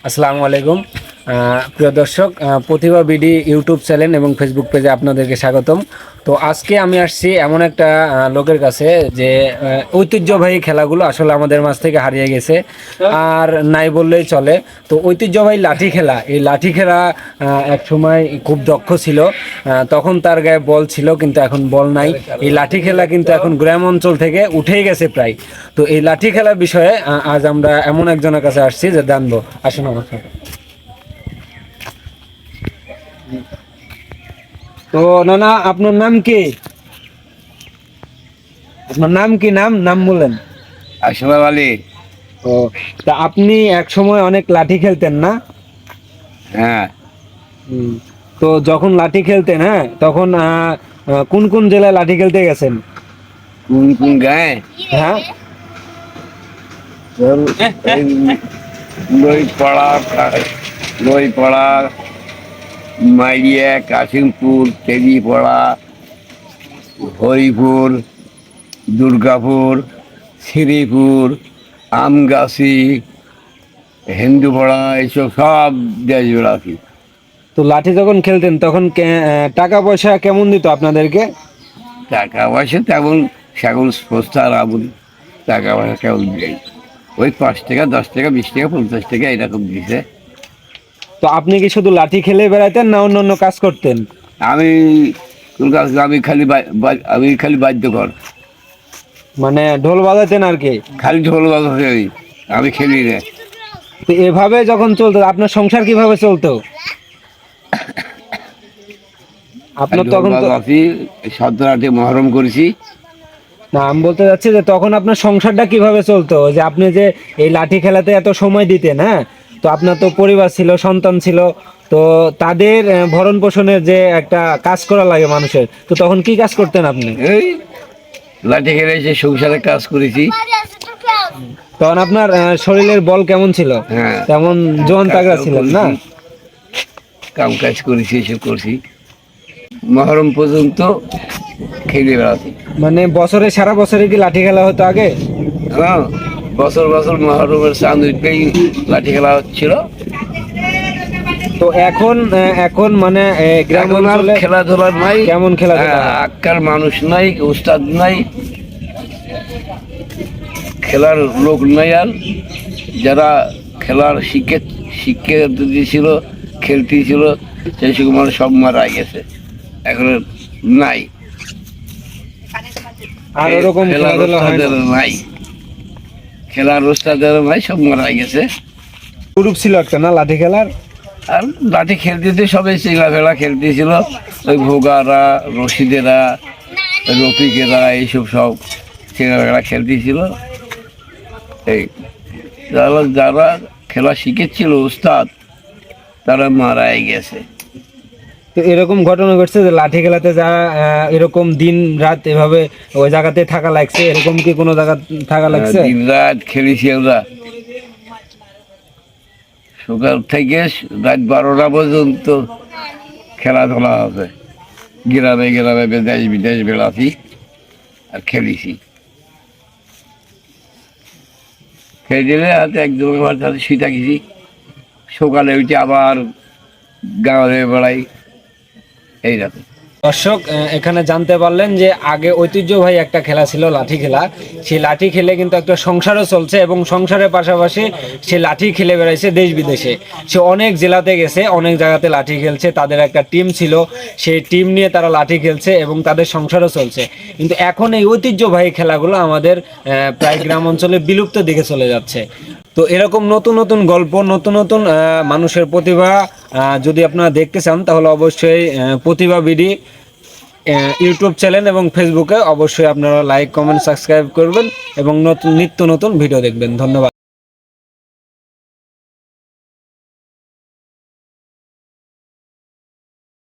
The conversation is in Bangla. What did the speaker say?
আসসালামু আলাইকুম প্রিয় দর্শক, প্রতিভা বিডি ইউটিউব চ্যানেল এবং ফেসবুক পেজে আপনাদেরকে স্বাগতম। তো আজকে আমি আসছি এমন একটা লোকের কাছে যে ঐতিহ্যবাহী খেলাগুলো আসলে আমাদের মাঝ থেকে হারিয়ে গেছে, আর নাই বললেই চলে। তো ঐতিহ্যবাহী লাঠি খেলা, এই লাঠি খেলা এক সময় খুব দক্ষ ছিল। তখন তার গায়ে বল ছিল, কিন্তু এখন বল নাই। এই লাঠি খেলা কিন্তু এখন গ্রাম অঞ্চল থেকে উঠেই গেছে প্রায়। তো এই লাঠি খেলার বিষয়ে আজ আমরা এমন একজনের কাছে আসছি যে জানবো। আসুন আমার সাথে। তো নানা, আপনার নাম কি? আপনার নাম কি? নাম বলেন। আশরাফ আলী। ও, তা আপনি এক সময় অনেক লাঠি খেলতেন না? হ্যাঁ। হুম। তো যখন লাঠি খেলতেন, হ্যাঁ, তখন কোন কোন জেলায় লাঠি খেলতে গেছেন? কোন কোন গায়ে? হ্যাঁ। লইপাড়া, লইপাড়া, মাইরিয়া, কাশিমপুর, তেলিপাড়া, হরিপুর, দুর্গাপুর, শ্রীপুর, আমগাছি, হিন্দুপাড়া, এইসব সব দেশ বেড়াছি। তো লাঠি যখন খেলতেন তখন টাকা পয়সা কেমন দিত আপনাদেরকে? টাকা পয়সা তেমন সেগুন সস্তার আবুল, টাকা পয়সা কেমন দেয় ওই 5 টাকা, 10 টাকা, 20 টাকা, 50 টাকা এরকম দিছে। তো আপনি কি শুধু লাঠি খেলে বেড়াতেন না অন্য অন্য কাজ করতেন? আমি আমি খালি বাদ্যকর, মানে ঢোল বাজাতেন আর কি? খালি ঢোল বাজাতে জানি, আমি খেলি না। তো এভাবে যখন চলতো আপনার সংসার কিভাবে চলতো? আপনার তখন তো আছি 17-8 মহরম করেছি। না, আমি বলতে চাচ্ছি যে তখন আপনার সংসারটা কিভাবে চলতো, যে আপনি যে এই লাঠি খেলাতে এত সময় দিতেন, হ্যাঁ, তো আপনার তো পরিবার ছিল, সন্তান ছিল, তো তাদের ভরণ পোষণের যে একটা কাজ করা লাগে মানুষের, তো তখন কি কাজ করতেন আপনি? এই লাঠি খেলে এসে সংসারে কাজ করেছি। তখন আপনার শরীরের বল কেমন ছিল? হ্যাঁ, তেমন জোয়ান তাগড়া ছিলেন না? কাম কাজ করেছি, এসব করছি মহরম পর্যন্ত খেলে বেড়াচ্ছি। মানে বছরে, সারা বছরে কি লাঠি খেলা হতো আগে? হ্যাঁ, বছর বছর মহরমের চাঁদ উঠলেই লাঠি খেলা হচ্ছিল। তো এখন এখন মানে গ্রাম এখন আর অঞ্চলে খেলাধুলা নাই, কেমন খেলাধুলা? আক্কার মানুষ নাই, উস্তাদ নাই, খেলার লোক নাই। আর যারা খেলার শিক্ষা দিয়েছিল, খেলতেছিল, সেই সব মানুষ সব মারা গেছে, এখন নাই। আর ওরকম খেলার খেলাধুলা হয় না? ওস্তাদের নাই, খেলার ওস্তাদের নাই, সব মারা গেছে। গ্রুপ ছিল একটা না লাঠি খেলার? আর লাঠি খেলতেছে সবাই, চিলাফেলা খেলতেছিল, ওই ভোগারা, রশিদেরা, রফিকেরা, এইসব সব চিলাফেলা খেলতেছিল। এই যারা যারা খেলা শিখেছিল উস্তাদ, তারা মারাই গেছে। তো এরকম ঘটনা ঘটছে যে লাঠি খেলাতে যা এরকম দিন রাত এভাবে ওই জায়গাতে থাকা লাগছে, এরকম কি কোনো জায়গা থাকা লাগছে? দিন রাত খেলেছি আমরা, সকাল থেকে রাত 12টা পর্যন্ত খেলাধুলা হবে, গ্রামে গ্রামে দেশ বিদেশ বেড়াছি আর খেলেছি। খেয়ে দিলে হাতে একদম আমার সাথে শুয়ে থাকিছি, সকালে উঠে আবার গাঁয়ে বেড়াই, এইরকম। দর্শক, এখানে জানতে পারলেন যে আগে ঐতিহ্যবাহী একটা খেলা ছিল লাঠি খেলা। সেই লাঠি খেলে কিন্তু একটা সংসারও চলছে, এবং সংসারের পাশাপাশি সে লাঠি খেলে বেড়াইছে দেশ বিদেশে। সে অনেক জেলাতে গেছে, অনেক জায়গাতে লাঠি খেলছে, তাদের একটা টিম ছিল, সেই টিম নিয়ে তারা লাঠি খেলছে এবং তাদের সংসারও চলছে। কিন্তু এখন এই ঐতিহ্যবাহী খেলাগুলো আমাদের প্রায় গ্রাম অঞ্চলে বিলুপ্ত দিকে চলে যাচ্ছে। তো এরকম নতুন নতুন গল্প, নতুন নতুন মানুষের প্রতিভা যদি আপনারা দেখতে চান, তাহলে অবশ্যই প্রতিভা বিডি ইউটিউব চ্যানেল এবং ফেসবুকে অবশ্যই আপনারা লাইক, কমেন্ট, সাবস্ক্রাইব করবেন এবং নিত্য নতুন ভিডিও দেখবেন। ধন্যবাদ।